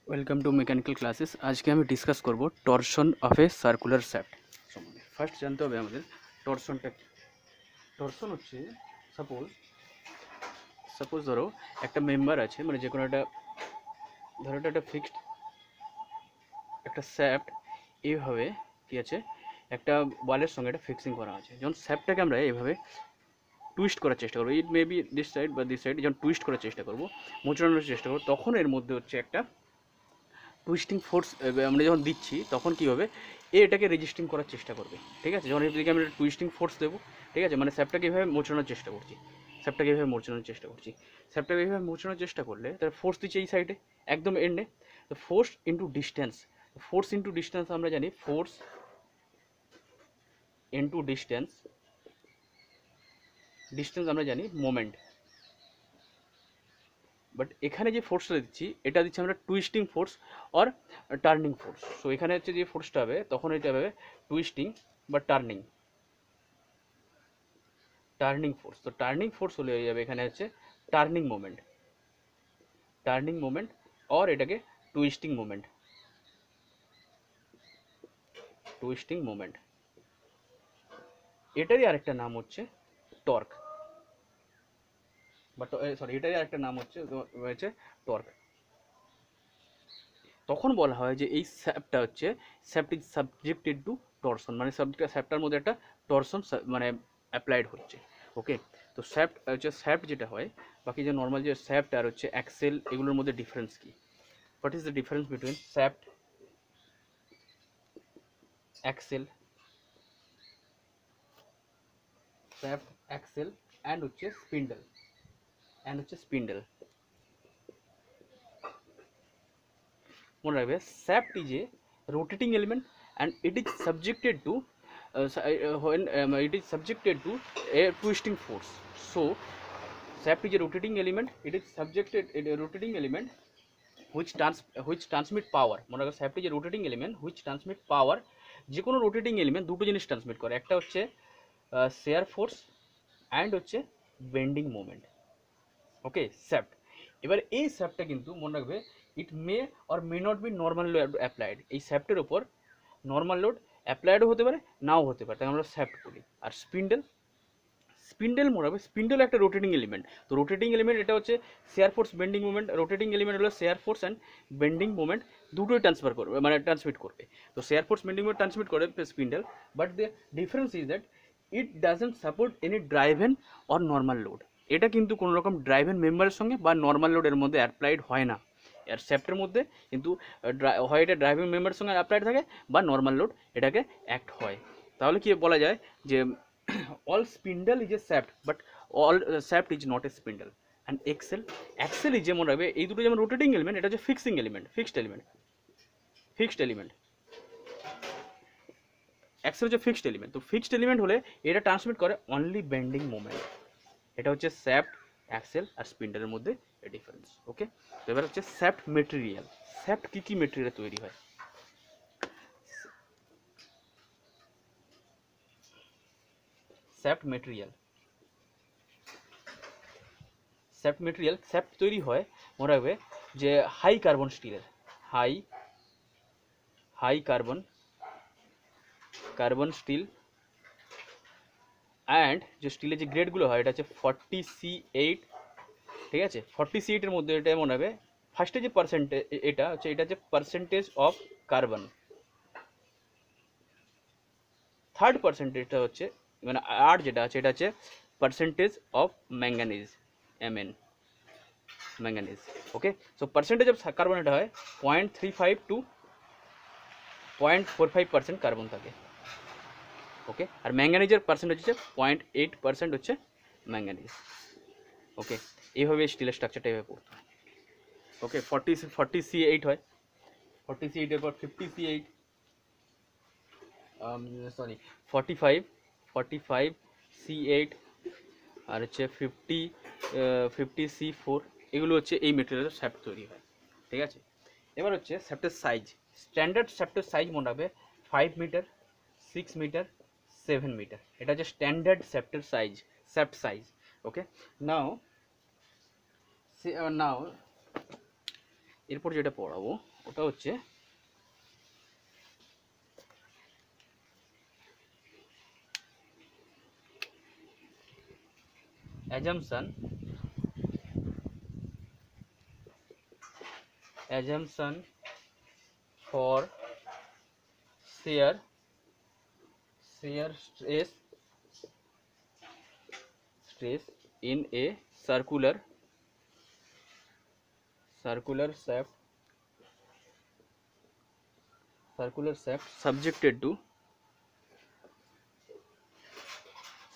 Welcome to mechanical classes. আজকে আমি discuss করব torsion of A circular shaft সম্বন্ধে। ফার্স্ট জানতে হবে আমাদের টরশনটা কি। টরশন হচ্ছে সাপোজ ধরো একটা মেম্বার আছে, মানে যে কোনো একটা ধরো একটা ফিক্সড একটা শ্যাফট এইভাবে কি আছে, একটা ওয়ালের সঙ্গে একটা ফিক্সিং করা আছে। যখন শ্যাফটটাকে আমরা এইভাবে টুইস্ট করার চেষ্টা করবো, ইট মে বি দিস সাইড বা দিস সাইড, যখন টুইস্ট করার চেষ্টা করবো, মোচড়ানোর চেষ্টা করবো, তখন এর মধ্যে হচ্ছে একটা টুইস্টিং ফোর্স আমরা যখন দিচ্ছি তখন কী হবে, এটাকে রেজিস্টিং করার চেষ্টা করবে। ঠিক আছে, যখন এদিকে আমি টুইস্টিং ফোর্স দেবো, ঠিক আছে, মানে স্যাপটাকে এইভাবে মোচড়ানোর চেষ্টা করছি, স্যাপটাকে এইভাবে মোচড়ানোর চেষ্টা করলে তার ফোর্স দিচ্ছে এই সাইডে একদম এন্ডে। তো ফোর্স ইন্টু ডিস্টেন্স আমরা জানি, ফোর্স ইন্টু ডিস্টেন্স আমরা জানি মোমেন্ট। বাট এখানে যে ফোর্সটা দিচ্ছি, এটা দিচ্ছি আমরা twisting force or turning force. So এখানে হচ্ছে যে ফোর্সটা হবে, তখন এটা হবে টুইস্টিং বা টার্নিং ফোর্স। তো টার্নিং ফোর্স হলে হয়ে যাবে এখানে হচ্ছে টার্নিং মোমেন্ট অর এটাকে টুইস্টিং মোমেন্ট। এটারই আরেকটা নাম হচ্ছে টর্ক, বাট সরি, এটারই আরেকটা নাম হচ্ছে টর্ক। তখন বলা হয় যে এই স্যাপ্ট ইজ সাবজেক্টেড টু টরশন, মানে স্যাপ্টার মধ্যে একটা টরশন মানে অ্যাপ্লাইড হচ্ছে। ওকে, তো স্যাপ্ট যেটা হয়, বাকি যে নর্মাল যে স্যাপ্ট আর হচ্ছে অ্যাক্সেল, এগুলোর মধ্যে ডিফারেন্স কি? What is the difference between shaft, axle and হচ্ছে স্পিন্ডেল? মনে রাখবে, shaft is a rotating element and it is subjected to a twisting force. So shaft is a rotating element, it is subjected a rotating element which transmit power. মনে রাখবে, shaft is a rotating element which transmit power। যে কোনো rotating element দুটো জিনিস transmit করে, একটা হচ্ছে shear force and হচ্ছে বেন্ডিং মোমেন্ট। Okay, shaft. এবার এই শ্যাফটটা কিন্তু মনে রাখবে, it may or may not be normal load applied. এই শ্যাফটের ওপর নর্মাল লোড অ্যাপ্লাইডও হতে পারে, নাও হতে পারে, তাই আমরা শ্যাফট বলি। আর স্পিন্ডেল মনে রাখবে, স্পিন্ডেল একটা রোটেটিং এলিমেন্ট। তো রোটেটিং এলিমেন্ট এটা হচ্ছে shear force bending movement. Rotating element হলো shear force and bending movement দুটোই ট্রান্সফার করবে, মানে ট্রান্সমিট করবে। তো shear force bending movement transmit করে spindle, but the difference is that it doesn't support any driven or normal load. এটা কিন্তু কোনো রকম ড্রাইভেন মেম্বারের সঙ্গে বা নর্মাল লোডের মধ্যে অ্যাপ্লাইড হয় না। আর শ্যাফটের মধ্যে কিন্তু হয় এটা ড্রাইভিং মেম্বারের সঙ্গে অ্যাপ্লাইড থাকে বা নর্মাল লোড এটাকে অ্যাক্ট হয়। তাহলে কি বলা যায় যে all spindle is a shaft but all shaft is not a spindle। and axle is যেমন রাখবে, এই দুটো যেমন রোটেটিং এলিমেন্ট, এটা হচ্ছে ফিক্সড এলিমেন্ট। অ্যাক্সেল হচ্ছে ফিক্সড এলিমেন্ট। তো ফিক্সড এলিমেন্ট হলে এটা ট্রান্সমিট করে অনলি বেন্ডিং মোমেন্ট। এটা হচ্ছে শ্যাফট, অ্যাক্সেল আর স্পিন্ডেলের মধ্যে এর ডিফারেন্স। ওকে, তো এবার হচ্ছে শ্যাফট মেটেরিয়াল। শ্যাফট কী মেটেরিয়াল তৈরি হয়? শ্যাফট তৈরি হয় মনে রাখবে যে হাই কার্বন স্টিলের, হাই কার্বন স্টিল অ্যান্ড যে স্টিলের যে গ্রেডগুলো হয়, এটা হচ্ছে 40C8। ঠিক আছে, 40C8-এর মধ্যে এটা মনে হবে ফার্স্টে যে পার্সেন্টেজ, এটা হচ্ছে পার্সেন্টেজ অফ কার্বন। থার্ড পার্সেন্টেজটা হচ্ছে মানে আর যেটা আছে, এটা হচ্ছে percentage of manganese, manganese. Okay, so percentage of carbon এটা হয় 0.35 to 0.45% কার্বন থাকে। ওকে, আর ম্যাঙ্গানিজের পার্সেন্টেজ হচ্ছে 0.8% হচ্ছে ম্যাঙ্গানিজ। ওকে, এইভাবে স্টিলের স্ট্রাকচারটা এইভাবে পড়তে হয়। ওকে, 40C8 হয়, 40C8-এর পর 50C8, সরি 45C8 আর হচ্ছে 50C4, এগুলো হচ্ছে এই মেটেরিয়ালের শ্যাফট তৈরি হয়। ঠিক আছে, এবার হচ্ছে শ্যাফটের সাইজ। স্ট্যান্ডার্ড শ্যাফটের সাইজ মনে রাখবে 5 মিটার, 6 মিটার, 7 মিটার। এটা হচ্ছে স্ট্যান্ডার্ড শ্যাফট সাইজ। ওকে, নাও এরপর যেটা পড়াবো ওটা হচ্ছে assumption for shear stress in a circular shaft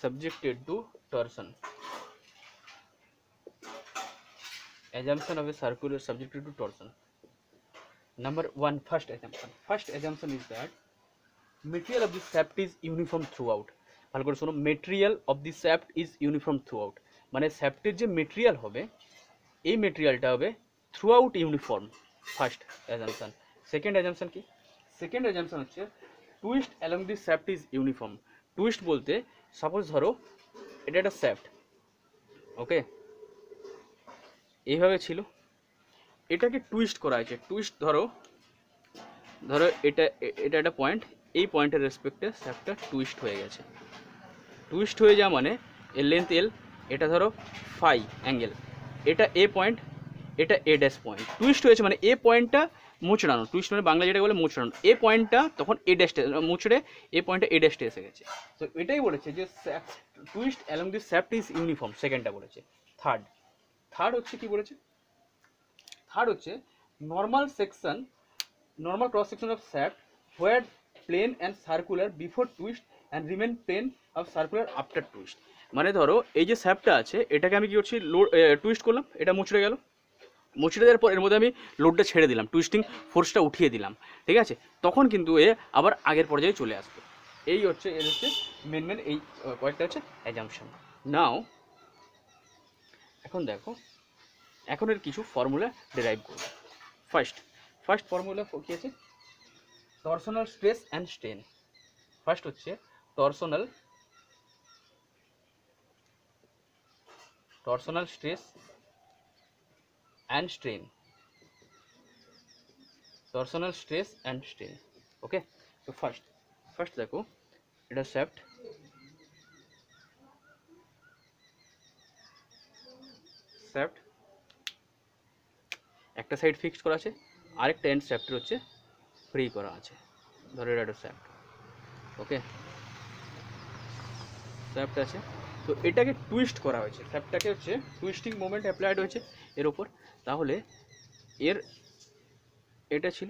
subjected to torsion. Assumption of a circular subjected to torsion. Number one, first assumption is that material of the shaft is uniform throughout. ভালো করে শোনো, material of the shaft is uniform throughout, মানে শ্যাফটের যে material হবে এই মেটেরিয়ালটা হবে throughout uniform, first assumption. Second assumption কি? Second assumption হচ্ছে twist along the shaft is uniform. Twist বলতে সাপোজ ধরো এটা একটা শ্যাফট, ওকে, এইভাবে ছিল, এটাকে টুইস্ট করা হয়েছে। টুইস্ট ধরো এটা একটা পয়েন্ট, এই পয়েন্টের রেসপেক্টে শ্যাফটটা টুইস্ট হয়ে গেছে। টুইস্ট হয়ে যাওয়া মানে এর লেন্থ এল, এটা ধরো ফাই অ্যাঙ্গেল, এটা এ পয়েন্ট, এটা এ ড্যাশ পয়েন্ট। টুইস্ট হয়েছে মানে এ পয়েন্টটা মোচড়ানো, টুইস্ট মানে বাংলা যেটা বলে মোচড়ানো, এ পয়েন্টটা তখন এ ড্যাশটা মুচড়ে এ পয়েন্টে এ ড্যাশটা এসে গেছে। তো এটাই বলেছে যে twist along this shaft is uniform, সেকেন্ডটা বলেছে। থার্ড হচ্ছে কি বলেছে? থার্ড হচ্ছে normal cross section of shaft where plane and circular before twist and remain plane of circular after twist. মানে ধরো এই যে শ্যাফটটা আছে এটাকে আমি কি করছি, টুইস্ট করলাম, এটা মুচড়ে গেল, মুচড়ে দেওয়ার পর এর মধ্যে আমি লোডটা ছেড়ে দিলাম, টুইস্টিং ফোর্সটা উঠিয়ে দিলাম, ঠিক আছে, তখন কিন্তু এ আবার আগের পর্যায়ে চলে আসবে। এই হচ্ছে এর হচ্ছে মেন এই কয়েকটা হচ্ছে অ্যাজাম্পশন। নাও এখন দেখো, এখন এর কিছু ফর্মুলা ডেরাইভ করব। ফার্স্ট ফর্মুলা কি আছে? Torsional stress and strain. First হচ্ছে torsional stress and strain, torsional stress and strain, okay. So first দেখো এটা শ্যাফট, একটা সাইড ফিক্সড করা আছে, আরেকটা এন্ড শ্যাফটের হচ্ছে ফ্রি করা আছে। ধরো এটা একটা শ্যাফট, ওকে, শ্যাফট আছে, তো এটাকে টুইস্ট করা হয়েছে, শ্যাফটটাকে হচ্ছে টুইস্টিং মোমেন্ট অ্যাপ্লাইড হয়েছে এর ওপর। তাহলে এর এটা ছিল,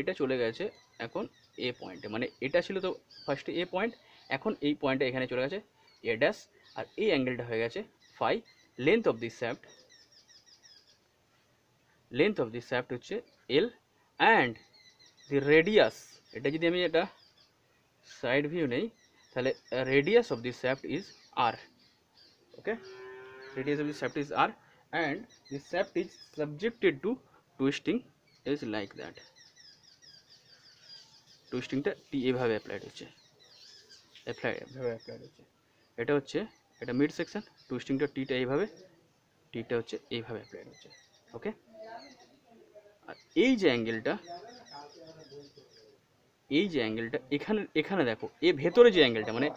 এটা চলে গেছে এখন এ পয়েন্টে, মানে এটা ছিল তো ফার্স্টে এ পয়েন্ট, এখন এই পয়েন্টে এখানে চলে গেছে এ ড্যাশ, আর এই অ্যাঙ্গেলটা হয়ে গেছে phi. Length of this shaft হচ্ছে এল, অ্যান্ড দি রেডিয়াস, এটা যদি আমি এটা সাইড ভিউ নেই তাহলে radius of this shaft is R, okay, radius of this shaft is R, and this shaft is subjected to twisting is like that. টুইস্টিংটা T এইভাবে applied হচ্ছে, এটা হচ্ছে এটা মিড সেকশন, টুইস্টিংটা টিটা এইভাবে, টিটা হচ্ছে এইভাবে অ্যাপ্লাইড হচ্ছে, ওকে। আর এই যে অ্যাঙ্গেলটা এখানে দেখো, এই ভেতরে যে অ্যাঙ্গেলটা, মানে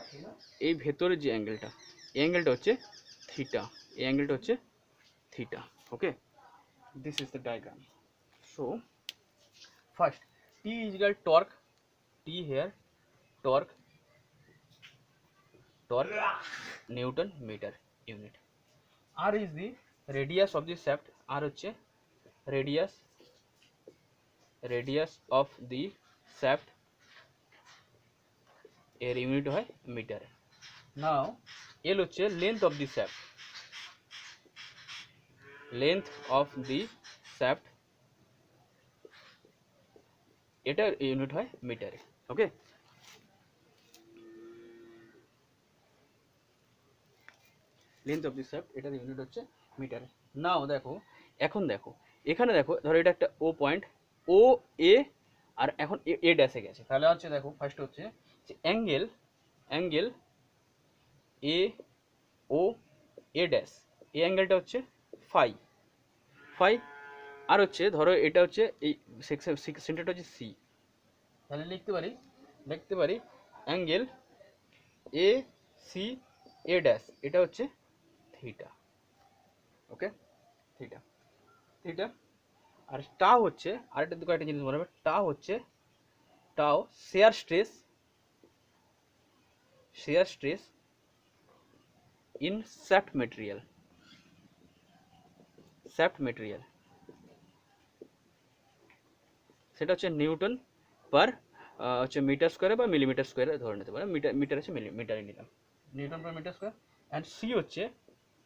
এই ভেতরে যে অ্যাঙ্গেলটা, এই অ্যাঙ্গেলটা হচ্ছে থিটা, এই অ্যাঙ্গেলটা হচ্ছে theta, okay. This is the diagram. So first T is equal torque, T here torque Newton meter unit. R is the radius of the shaft, R হচ্ছে radius of the shaft, এর unit হয় metre. নাও L হচ্ছে length of the shaft, এটার unit হয় মিটারে, ওকে। Length of the shaft, এটার unit হচ্ছে মিটারে। নাও দেখো, এখন দেখো এখানে দেখো, ধরো এটা একটা ও পয়েন্ট, ও এ, আর এখন এ ড্যাশে গেছে, তাহলে হচ্ছে দেখো ফার্স্ট হচ্ছে যে angle A O a dash, এই অ্যাঙ্গেলটা হচ্ছে ফাই, আর হচ্ছে ধরো এটা হচ্ছে এই সেন্টারটা হচ্ছে সি, তাহলে লিখতে পারি angle A C A dash, এটা হচ্ছে থিটা। Okay, theta theta. আর টাও হচ্ছে আরেকটা কয়েকটা জিনিস মনে হবে, টাও হচ্ছে shear stress in shaft material, সেটা হচ্ছে নিউটন পার হচ্ছে মিটার স্কোয়ারে বা মিলিমিটার স্কোয়ারে ধরে নিতে পারে, মিটার হচ্ছে মিটারে নিলাম, newton per metre square. And C হচ্ছে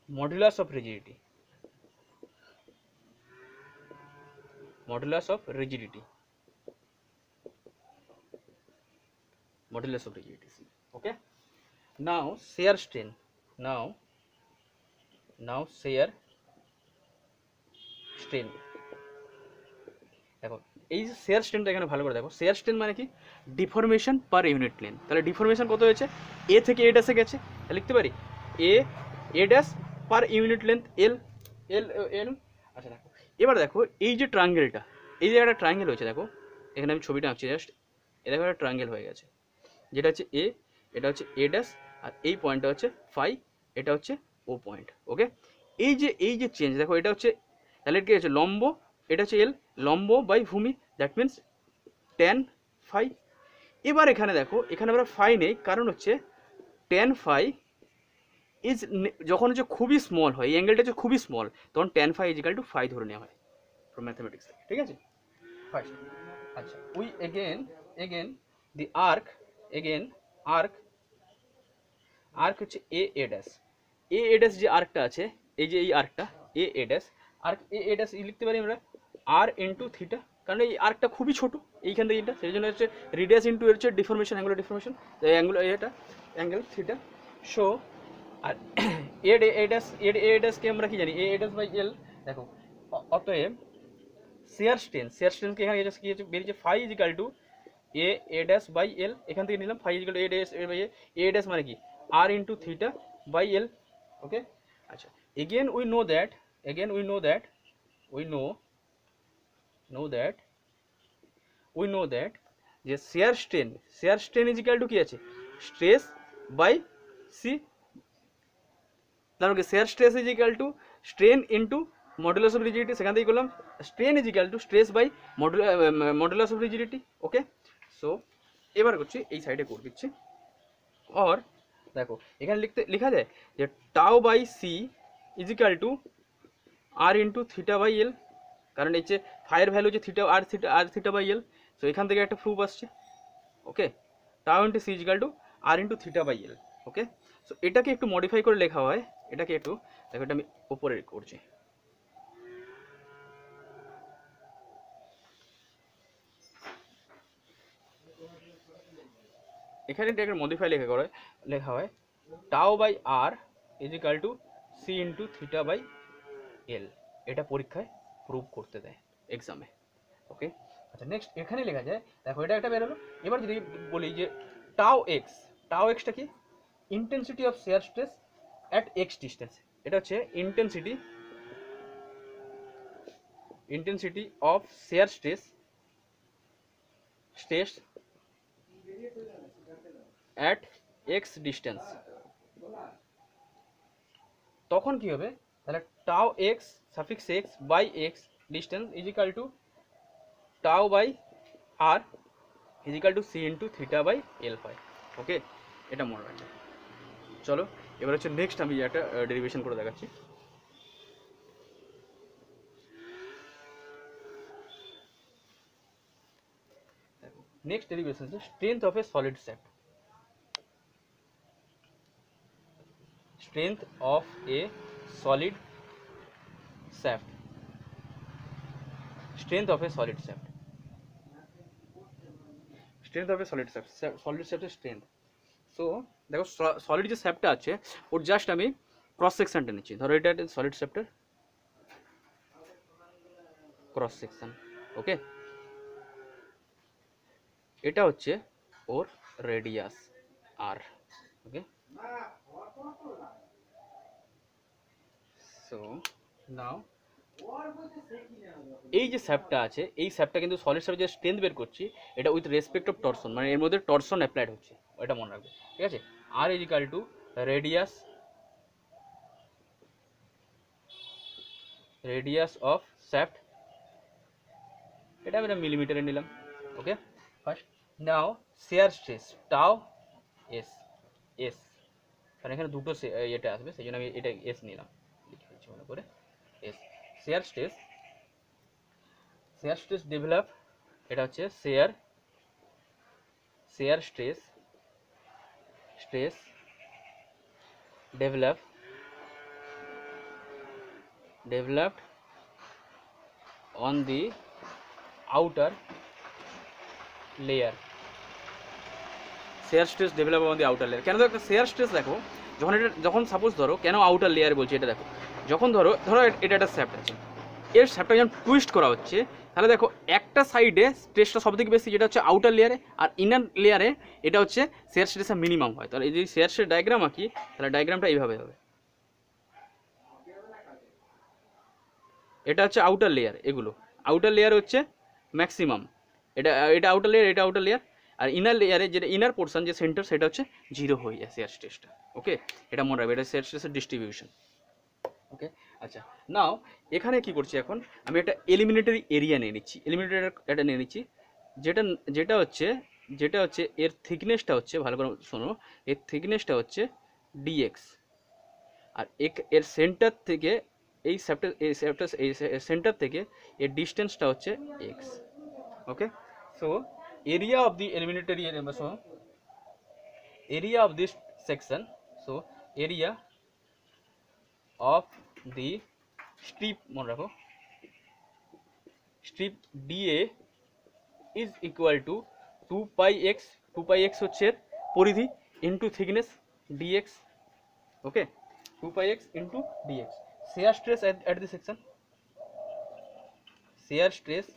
modulus of rigidity, okay. Now shear strain, now shear strain, দেখো এই যে শেয়ার স্ট্রেনটা এখানে ভালো করে দেখো, শেয়ার স্ট্রেন মানে কি, ডিফরমেশন পার ইউনিট লেন্থ। তাহলে ডিফরমেশন কত হয়েছে, এ থেকে এ ড্যাশে গেছে, তাহলে লিখতে পারি A dash per unit length L L L. আচ্ছা দেখো, এবার দেখো এই যে ট্রায়াঙ্গেলটা, এই যে একটা ট্রায়াঙ্গেল হয়েছে, দেখো এখানে আমি ছবিটা আঁকছি জাস্ট, এ দেখো একটা ট্রায়াঙ্গেল হয়ে গেছে, যেটা হচ্ছে এ, এটা হচ্ছে এ ড্যাশ, আর এই পয়েন্টটা হচ্ছে ফাই, এটা হচ্ছে ও পয়েন্ট। ওকে, এই যে চেঞ্জ দেখো, এটা হচ্ছে তাহলে কি হচ্ছে লম্ব, এটা হচ্ছে এল, লম্ব বাই ভূমি, দ্যাট মিনস ট্যান ফাই। এবার এখানে দেখো, এখানে আমরা ফাই নেই, কারণ হচ্ছে ট্যান ফাই ইজ, যখন হচ্ছে খুবই স্মল হয়, এই অ্যাঙ্গেলটা হচ্ছে খুবই স্মল, তখন tan phi is equal to phi ধরে নেওয়া হয় ফ্রম ম্যাথমেটিক্স, ঠিক আছে ফার্স্ট। আচ্ছা, উই এগেন দি আর্ক হচ্ছে এ ড্যাশ, এ ড্যাশ যে আর্কটা আছে, এই যে এই আর্কটা এ ড্যাশ, এ ড্যাশ লিখতে পারি আমরা আর ইন্টু থিটা, কারণ এই আর্কটা খুবই ছোট এইখান থেকে এটা, সেই জন্য হচ্ছে রেডিয়াস ইন্টু এর হচ্ছে ডিফরমেশন, অ্যাঙ্গুলার ডিফরমেশন, অ্যাঙ্গুলার এটা অ্যাঙ্গেল থিটা। সো আর এ ড্যাশকে আমরা কি জানি, এ ড্যাশ বাই এল। দেখো অতএব শেয়ার স্ট্রেনকে এখানে বেরিয়েছে phi is equal to A dash by L, এখান থেকে নিলাম phi is equal to A dash by A dash মানে কি R into theta by L. Okay, আচ্ছা, again we know that যে shear strain is equal to কি আছে, stress by C, তাহলে shear stress is equal to strain into modulus of rigidity, সেখান থেকে করলাম strain is equal to stress by modulus of rigidity. Okay, so এবার করছি এই সাইডে করে দিচ্ছি। और দেখো এখানে লেখা যায় যে tau by C is equal to R into theta by L, কারণ এই যে ফাইয়ের ভ্যালু যে theta R theta by L, so এখান থেকে একটা প্রুফ আসছে। Okay, tau into C is equal to R into theta by L. Okay, so এটাকে একটু মডিফাই করে লেখা হয়, এটাকে একটু দেখো, এটা আমি ওপরে করছি, এখানে একটা মডিফাই লেখা হয় tau by R is equal to C into theta by L, এটা পরীক্ষায় প্রুভ করতে দেয় এক্সামে। ওকে, আচ্ছা নেক্সট এখানে লেখা যায়, দেখো এটা একটা বেরোলো। এবার যদি বলি যে টাও এক্সটা কি, intensity of shear stress at x distance, এটা হচ্ছে intensity of shear stress at x distance. তখন কি হবে, তাহলে tau x suffix x by x distance is equal to tau by R is equal to C into theta by L phi. Okay, এটা মনে রাখবে। চলো এবার হচ্ছে নেক্সট আমি একটা ডেরিভেশন করে দেখাচ্ছি। নেক্সট ডেরিভেশন হচ্ছে strength of a solid shaft. Strength of a solid shaft, strength of a solid shaft, solid শ্যাফটের স্ট্রেংথ। সো দেখো সলিড যে শ্যাফটটা আছে ওর জাস্ট আমি ক্রস সেকশনটা নিচ্ছি, ধরো এটা সলিড শ্যাফটের ক্রস সেকশন। ওকে, এটা হচ্ছে ওর রেডিয়াস আর। ওকে, সো নাও এই যে স্যাপটা আছে, এই স্যাপটা কিন্তু সলিড স্যাপে যে স্ট্রেংথ বের করছি, এটা উইথ রেসপেক্ট অফ টরশন, মানে এর মধ্যে টরশন অ্যাপ্লাইড হচ্ছে, এটা মনে রাখবে, ঠিক আছে। R is equal to radius of shaft, এটা আমি মিলিমিটারে নিলাম, okay. First now shear stress tau S, S, কারণ এখানে দুটো এটা আসবে, সেই জন্য আমি এটা এস নিলাম, লিখে ফেলছি মনে করে, S. Share stress, share stress develop, এটা হচ্ছে shear stress, developed on the outer layer, share stress develop on the outer layer. কেন দেখো শেয়ার স্ট্রেস, দেখো যখন সাপোজ ধরো, কেন আউটার লেয়ার বলছি এটা দেখো, যখন ধরো এটা একটা স্যাপ্ট আছে, এর স্যাপ্টটা যখন টুইস্ট করা হচ্ছে, তাহলে দেখো একটা সাইডে স্ট্রেসটা সব থেকে বেশি, যেটা হচ্ছে আউটার লেয়ারে, আর ইনার লেয়ারে এটা হচ্ছে শেয়ার স্ট্রেসের মিনিমাম হয়। তাহলে এই যদি শেয়ার স্ট্রেস ডায়াগ্রাম আঁকি, তাহলে ডায়াগ্রামটা এইভাবে হবে, এটা হচ্ছে আউটার লেয়ার, এগুলো আউটার লেয়ার হচ্ছে ম্যাক্সিমাম, এটা আউটার লেয়ার, এটা আউটার লেয়ার, আর ইনার লেয়ারে যেটা ইনার পোর্শন যে সেন্টার, সেটা হচ্ছে 0 হয়ে যায় শেয়ার স্ট্রেসটা, ওকে। এটা মনে রাখবে, এটা শেয়ার স্ট্রেসের ডিস্ট্রিবিউশন, ওকে। আচ্ছা, নাও এখানে কি করছি, এখন আমি একটা এলিমিনেটরি এরিয়া নিয়ে নিচ্ছি, এটা নিয়ে নিচ্ছি, যেটা যেটা হচ্ছে এর থিকনেসটা হচ্ছে, ভালো করে শোনো, এর থিকনেসটা হচ্ছে dx, আর এর সেন্টার থেকে এই সেন্টার থেকে এর ডিস্টেন্সটা হচ্ছে x, okay. So area of the elementary area, so area of this section, so area of the strip, মনে রাখো, strip DA is equal to 2πx হচ্ছে পরিধি into thickness dx, okay, 2πx into dx। shear stress at the section, shear stress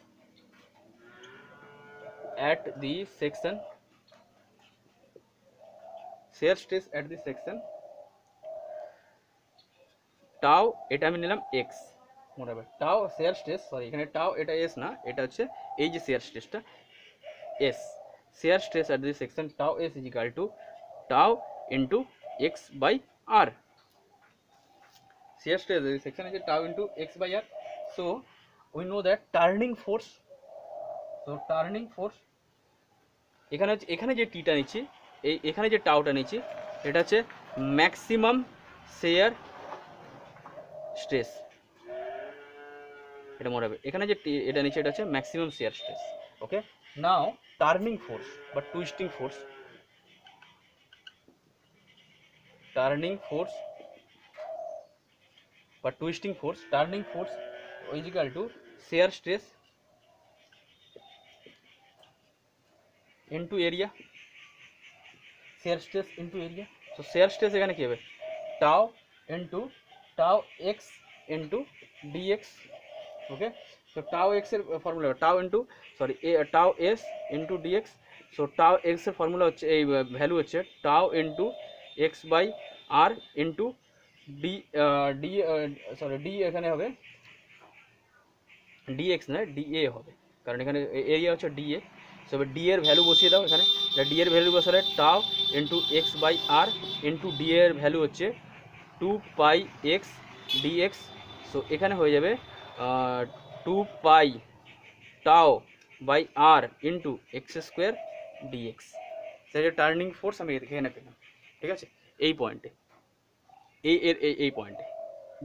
at the section, shear stress at the section টাও, এটা আমি নিলাম x, মনে রাখবে টাও shear stress, সরি এখানে টাও এটা s না, এটা হচ্ছে এই যে shear stressটা s, shear stress at the section টাও s is equal to টাও into x by r, shear stress at the section is tau into x by r. So we know that turning force, so turning force, এখানে যে টিটা নিচ্ছি, এখানে যে টাউটা নিচ্ছি, এটা হচ্ছে ম্যাক্সিমাম শেয়ার স্ট্রেস, এটা মনে রাখবে, এখানে যে এটা নিচ্ছে, এটা হচ্ছে ম্যাক্সিমাম শেয়ার স্ট্রেস, ওকে। নাও টার্নিং ফোর্স বা টুইস্টিং ফোর্স, টার্নিং ফোর্স বা twisting force, turning force is equal to shear stress into area, shear stress into area, so shear stress এখানে কি হবে, টাও into টাও x into dx, okay. so tau x এর formula tau into sorry tau s into dx, so tau x এর formula হচ্ছে, এই value হচ্ছে tau into x by r into d এখানে হবে dx না dA হবে, কারণ এখানে এরিয়া হচ্ছে dA, সো ডি এর ভ্যালু বসিয়ে দাও এখানে, ডি এর ভ্যালু বসালে tau into x by R into D এর ভ্যালু হচ্ছে 2πx dx, সো এখানে হয়ে যাবে 2π tau by R into x square dx, সেটা টার্নিং ফোর্স আমি এখানে পেলাম, ঠিক আছে। এই পয়েন্টে, এই পয়েন্টে,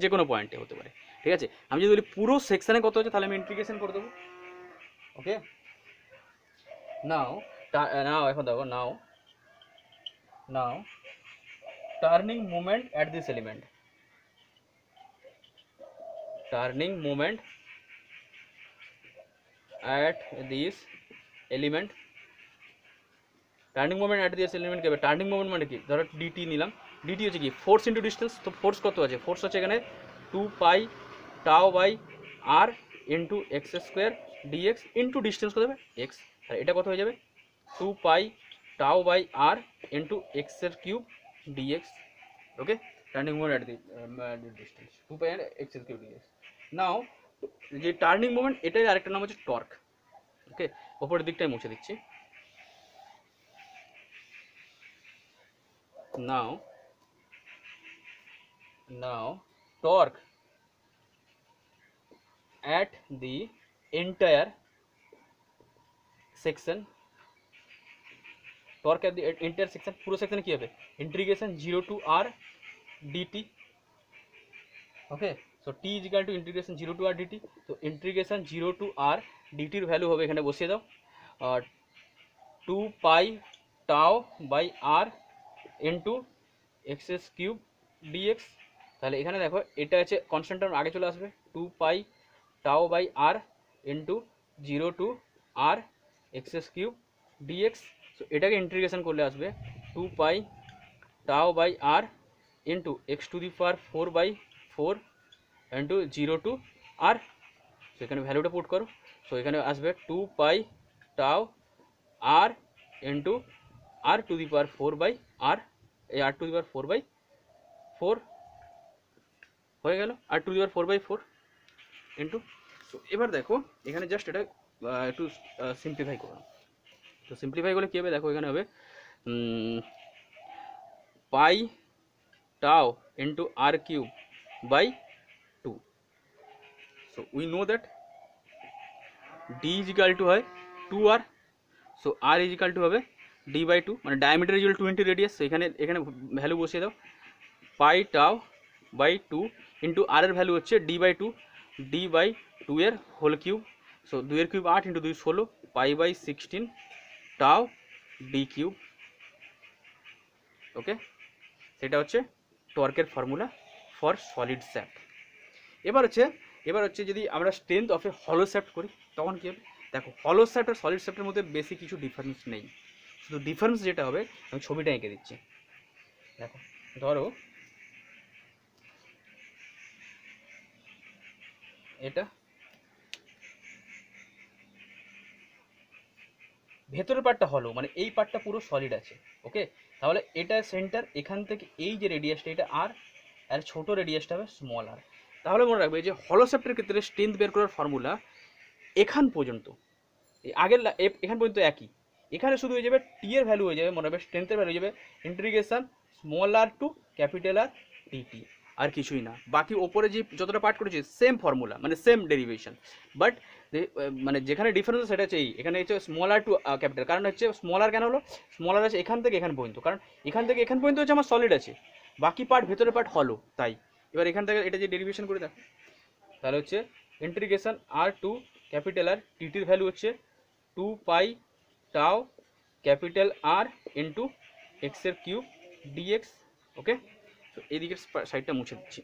যে কোনো পয়েন্টে হতে পারে, ঠিক আছে। আমি যদি বলি পুরো সেকশানে কত হচ্ছে, তাহলে আমি ইন্টিগ্রেশন করে দেবো, ওকে। নাও এখন দেখো, now turning moment at this element, turning moment at this element, turning moment at this element কি হবে, টার্নিং মোমেন্ট মানে কি, ধরো ডিটি নিলাম, ডিটি হচ্ছে কি ফোর্স ইন্টু ডিস্টেন্স, তো ফোর্স কত আছে, ফোর্স হচ্ছে এখানে 2π tau by R into x square dx into distance কত হবে এক্স, আর এটা কত হয়ে যাবে 2π tau by R into x এর cube dx, okay. Turning moment at the distance 2π and x is cube dx. Now যে টার্নিং মোমেন্ট এটাই আরেকটা নাম হচ্ছে টর্ক। ওকে, ওপরের দিকটাই মুছে দিচ্ছি। নাও torque at the entire section, torque at the entire section, পুরো সেকশনে কি হবে, integration 0 to r dt। Okay, so t is equal to integration 0 to r dt। তো ইন্টিগ্রেশন 0 to r dt এর ভ্যালু হবে, এখানে বসিয়ে দাও, 2 pi tau by r into x S cube dx. তাহলে এখানে দেখো এটা আছে কনস্ট্যান্ট টার্ম আগে চলে আসবে, 2 pi tau by r into 0 to r X S cube DX. So এটাকে ইন্টিগ্রেশন করলে আসবে 2 pi tau by r into X to the power 4/4 into 0 to r। সো এখানে ভ্যালুটা পুট করো, সো এখানে আসবে 2 পাই টাও r into r two the power 4/r, এই r টু দি পাওয়ার 4/4 হয়ে গেল, r two the power 4/4 into. তো এবার দেখো এখানে জাস্ট এটা একটু সিম্পলিফাই করো। তো সিম্পলিফাই করলে কী হবে দেখো, এখানে হবে pi tau into r cube by 2। So we know that d is equal to হয় 2r, সো r ইজ ইকাল টু হবে d/2, মানে diameter is equal to 20 radius. এখানে ভ্যালু বসিয়ে দাও, pi tau by 2 into r এর value হচ্ছে d/2, d/2 এর হোল কিউব। সো 2 এর কিউব 8 ইন্টু 2 16, পাই/16 টাও ডি কিউব। ওকে, সেটা হচ্ছে টর্কের ফর্মুলা ফর সলিড শ্যাফট। এবার হচ্ছে যদি আমরা স্ট্রেংথ অফ এ হলো শ্যাফট করি তখন কী হবে দেখো, হলো শ্যাফট আর সলিড শ্যাফটের মধ্যে বেশি কিছু ডিফারেন্স নেই, শুধু ডিফারেন্স যেটা হবে আমি ছবিটা এঁকে দিচ্ছি। দেখো ধরো এটা ভেতরের পার্টটা হলো, মানে এই পার্টটা পুরো সলিড আছে। ওকে, তাহলে এটা সেন্টার, এখান থেকে এই যে রেডিয়াসটা এটা আর ছোট রেডিয়াসটা হবে স্মল আর। তাহলে মনে রাখবে যে হলো শ্যাফটের ক্ষেত্রে স্ট্রেংথ বের করার ফর্মুলা এখান পর্যন্ত, আগের এখান পর্যন্ত একই, এখানে শুধু হয়ে যাবে টি এর ভ্যালু হয়ে যাবে, মনে রাখবে স্ট্রেংথের ভ্যালু হয়ে যাবে integration small R to capital আর টি, আর কিছুই না। বাকি ওপরে যে যতটা পার্ট করেছে সেম ফর্মুলা, মানে সেম ডেরিভেশন, বাট মানে যেখানে ডিফারেন্স সেটা হচ্ছে এখানে হচ্ছে স্মল আর টু ক্যাপিটাল। কারণ হচ্ছে স্মল আর কেন হলো, স্মল আর আছে এখান থেকে এখান পর্যন্ত, কারণ এখান থেকে এখান পর্যন্ত হচ্ছে আমার সলিড আছে, বাকি পার্ট ভেতরের পার্ট হলো, তাই এবার এখান থেকে এটা যে ডেরিভেশন করে দেখো, তাহলে হচ্ছে ইন্টিগ্রেশন আর টু ক্যাপিটাল আর টির ভ্যালু হচ্ছে 2 পাই টাও ক্যাপিটাল আর ইন্টু এক্সের কিউব ডিএক্স। ওকে, তো এদিকের সাইডটা মুছে দিচ্ছি।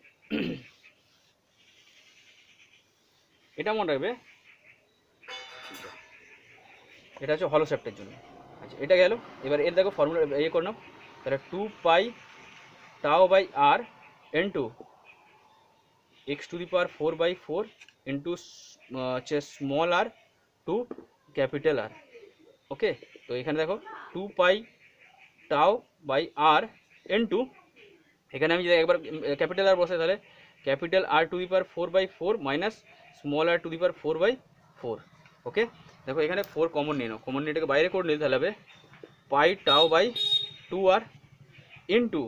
এটা মনে রাখবে, এটা হচ্ছে হলো শ্যাফটের জন্য। আচ্ছা, এটা গেল। এবার এর দেখো ফর্মুলা ইয়ে করে নাও, তাহলে 2 pi tau by R into X to the power 4/4 into হচ্ছে small R to capital R. Okay, তো এখানে দেখো 2 pi tau by R into, এখানে আমি যদি একবার ক্যাপিটাল আর বসে তাহলে capital R to the power 4/4 minus small R to the power 4/4। Okay, দেখো এখানে 4 কমন নিয়ে নাও, কমন নিয়ে এটাকে বাইরে করে নিলে তাহলে হবে pi tau by 2r into,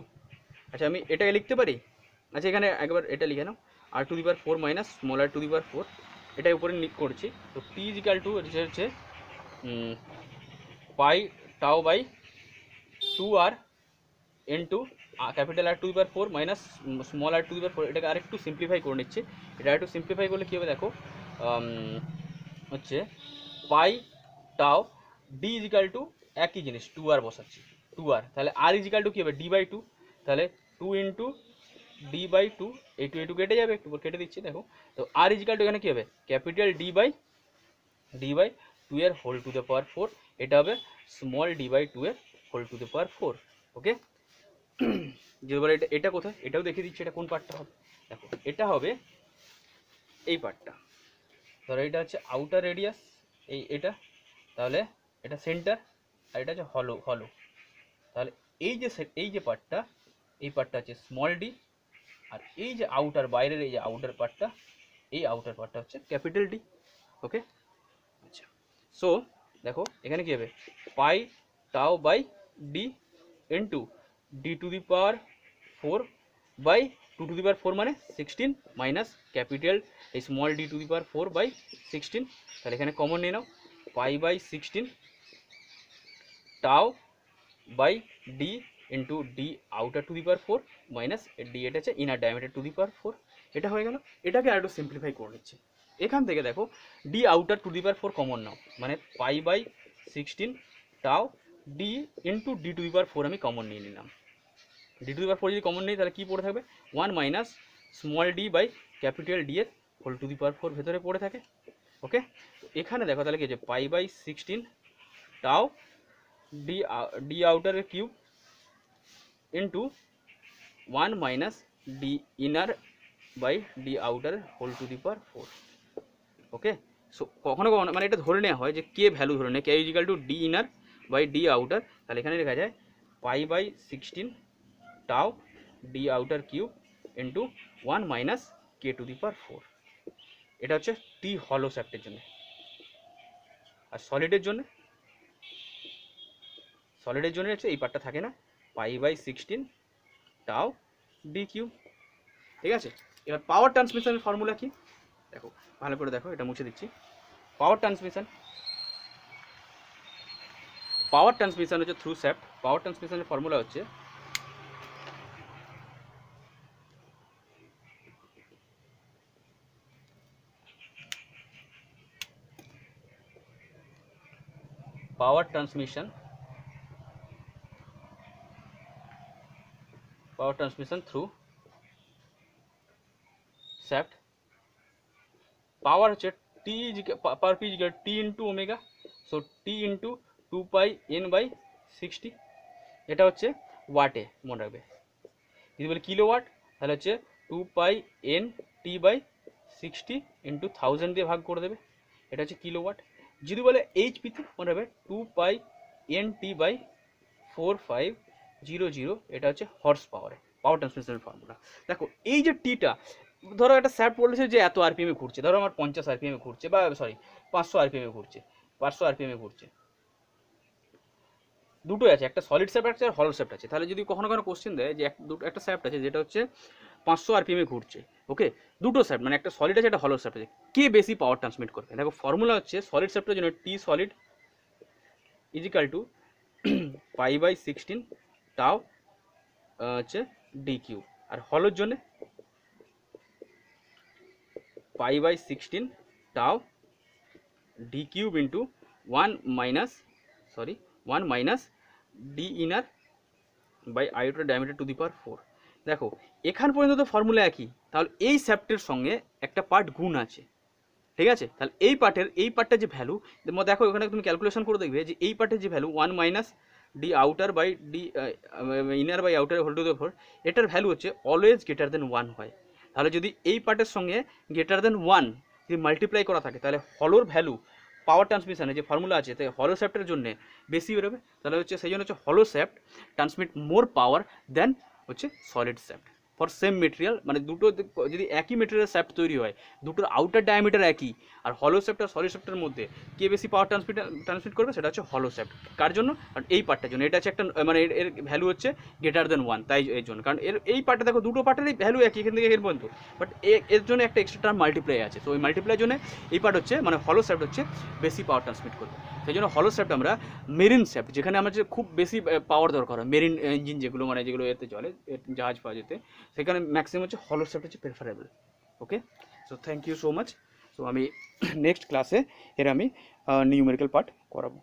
আচ্ছা আমি এটাকে লিখতে পারি, আচ্ছা এখানে একবার এটা লিখে নাও, R to the power 4 minus small R to the power 4, এটা উপরে লিখ করছি। তো পি ইজ ইকাল টু হচ্ছে pi tau by 2r into capital R to the power 4 minus small R to the power 4। এটাকে আরেকটু সিম্পলিফাই করে নিচ্ছে, এটা একটু সিম্পলিফাই করলে কী হবে দেখো, হচ্ছে পাই টাও ডি ইজ ইকাল টু একই জিনিস 2r বসাচ্ছি, 2r, তাহলে আর ইজ ইকাল টু কী হবে d/2, তাহলে 2 ইন্টু d/2, এই টু কেটে যাবে, একটু কেটে দিচ্ছি দেখো। তো আর ইজ ইকাল টু এখানে কী হবে ক্যাপিটাল d/2 এর হোল টু দ্য পাওয়ার 4, এটা হবে স্মল d/2 এর হোল টু দ্য পাওয়ার 4। ওকে, যদি বলে এটা কোথায়, এটাও দেখিয়ে দিচ্ছি এটা কোন পার্টটা হবে। দেখো এটা হবে এই পার্টটা, ধরো এটা হচ্ছে আউটার রেডিয়াস, এটা, তাহলে এটা সেন্টার, আর এটা হচ্ছে হলো। তাহলে এই যে পার্টটা, এই পার্টটা হচ্ছে স্মল ডি, আর এই যে আউটার বাইরের এই যে আউটার পার্টটা, এই আউটার পার্টটা হচ্ছে ক্যাপিটাল ডি। ওকে, আচ্ছা, সো দেখো এখানে কি হবে, pi tau by D into D to the power 4 by 2 to the power 4 মানে 16 মাইনাস ক্যাপিটাল এই small D to the power 4 by 16। তাহলে এখানে কমন নিয়ে নাও, পাই by 16 tau by D into D outer to the power 4 minus D, এটা হচ্ছে inner diameter to the power 4। এটা হয়ে গেল। এটাকে আর একটু সিম্পলিফাই করে নিচ্ছি। এখান থেকে দেখো D outer to the power 4 common নাও, মানে pi by 16 tau D into D to the power 4 আমি কমন নিয়ে নিলাম। ডি টু দি পাওয়ার 4 যদি কমন নিই তাহলে কী পড়ে থাকবে, 1 minus small D by capital D এর হোল টু দি পাওয়ার 4 ভেতরে পড়ে থাকে। ওকে, এখানে দেখো তাহলে কি আছে, পাই বাই 16 টাও ডি আউটারের cube into 1 minus D inner by D outer whole to the power 4। Okay, so কখনো কখনো মানে এটা ধরে নেওয়া হয় যে কে ভ্যালু ধরে নেয়, K equal to D inner by D outer. তাহলে এখানে লেখা যায় pi by 16 tau D outer cube into 1 minus K to the power 4। এটা হচ্ছে টি হলো শ্যাফটের জন্য। আর সলিডের জন্য হচ্ছে এই পার্টটা থাকে না, পাই বাই 16 টাও ডি কিউব। ঠিক আছে, এবার পাওয়ার ট্রান্সমিশনের ফর্মুলা কি দেখো, ভালো করে দেখো, এটা মুছে দিচ্ছি। পাওয়ার ট্রান্সমিশন হচ্ছে থ্রু শ্যাফট। পাওয়ার ট্রান্সমিশনের ফর্মুলা হচ্ছে power transmission through shaft. Power হচ্ছে T power P equal T into omega, so T into 2 pi N by 60। এটা হচ্ছে ওয়াটে মনে রাখবে। যদি বলি কিলো ওয়াট তাহলে হচ্ছে 2 pi N T by 60 into 1000 দিয়ে ভাগ করে দেবে, এটা হচ্ছে কিলো ওয়াট। যদি বলে এইচপিতে মনে রাখবে 2 পাই এন টি বাই 4500, এটা হচ্ছে হর্স পাওয়ারে। পাওয়ার ট্রান্সমিশনের ফর্মুলা দেখো, এই যে টিটা, ধরো একটা শ্যাফট বলেছে যে এত আরপিএমে ঘুরছে, ধরো আমার 50 আরপিএমে ঘুরছে, বা সরি 500 আরপিএমে ঘুরছে, 500 আরপিএমে ঘুরছে, দুটোই আছে, একটা সলিড শ্যাফট আছে আর হলো শ্যাফট আছে। তাহলে যদি কখনো কোশ্চেন দেয় যে একটা শ্যাফট আছে যেটা হচ্ছে 500 আরপিএমে ঘুরছে, ওকে, দুটো শ্যাফট মানে একটা সলিড আছে একটা হলো শ্যাফট আছে, কে বেশি পাওয়ার ট্রান্সমিট করবে? দেখো ফর্মুলা হচ্ছে সলিড শ্যাফটের জন্য T solid equal to pi by 16 tau হচ্ছে ডি কিউব, আর হলোর জন্য পাই by 16 tau D cube into 1 minus D inner by outer diameter to the power 4। দেখো এখান পর্যন্ত তো ফর্মুলা একই, তাহলে এই শ্যাফটের সঙ্গে একটা পার্ট গুণ আছে, ঠিক আছে? তাহলে এই পার্টটার যে ভ্যালু দেখো এখানে তুমি ক্যালকুলেশন করে দেখবে যে এই পার্টের যে value 1 minus D outer by D inner by outer whole to the power 4, এটার ভ্যালু হচ্ছে অলওয়েজ গ্রেটার দেন 1 হয়। তাহলে যদি এই পার্টের সঙ্গে গ্রেটার দেন 1 যদি মাল্টিপ্লাই করা থাকে তাহলে হলোর ভ্যালু পাওয়ার ট্রান্সমিশনে যে ফর্মুলা আছে তাই হলো শ্যাফটের জন্য বেশি বেরোবে। তাহলে হচ্ছে সেই জন্য হচ্ছে হলো শ্যাফট ট্রান্সমিট মোর পাওয়ার দেন হচ্ছে solid shaft for same material. মানে দুটো যদি একই মেটেরিয়াল শ্যাফট তৈরি হয়, দুটোর আউটার ডায়ামিটার একই, আর হলো শ্যাফট আর সলিড শ্যাফটের মধ্যে কে বেশি পাওয়ার ট্রান্সমিট করবে সেটা হচ্ছে হলো শ্যাফট। কার জন্য? কারণ এই পার্টটার জন্য এটা হচ্ছে একটা মানে এর ভ্যালু হচ্ছে গ্রেটার দেন 1, তাই এর জন্য। কারণ এই পার্টটা দেখো দুটো পার্টেরই ভ্যালু একই এখান থেকে এর পর্যন্ত, বাট এর জন্য একটা এক্সট্রা টার্ম মাল্টিপ্লাই আছে। তো ওই মাল্টিপ্লাইয়ের জন্য এই পার্ট হচ্ছে মানে হলো শ্যাফট হচ্ছে বেশি পাওয়ার ট্রান্সমিট করবে। সেই জন্য হলো শ্যাফট আমরা মেরিন শ্যাফট, যেখানে আমরা যে খুব বেশি পাওয়ার দরকার হয়, মেরিন ইঞ্জিন যেগুলো মানে যেগুলো এতে চলে জাহাজ ফাহাজেতে, সেখানে ম্যাক্সিমাম হচ্ছে হলো শ্যাফট হচ্ছে preferable. Okay, so thank you so much. So আমি নেক্সট ক্লাসে এর আমি নিউমেরিক্যাল পার্ট করাবো।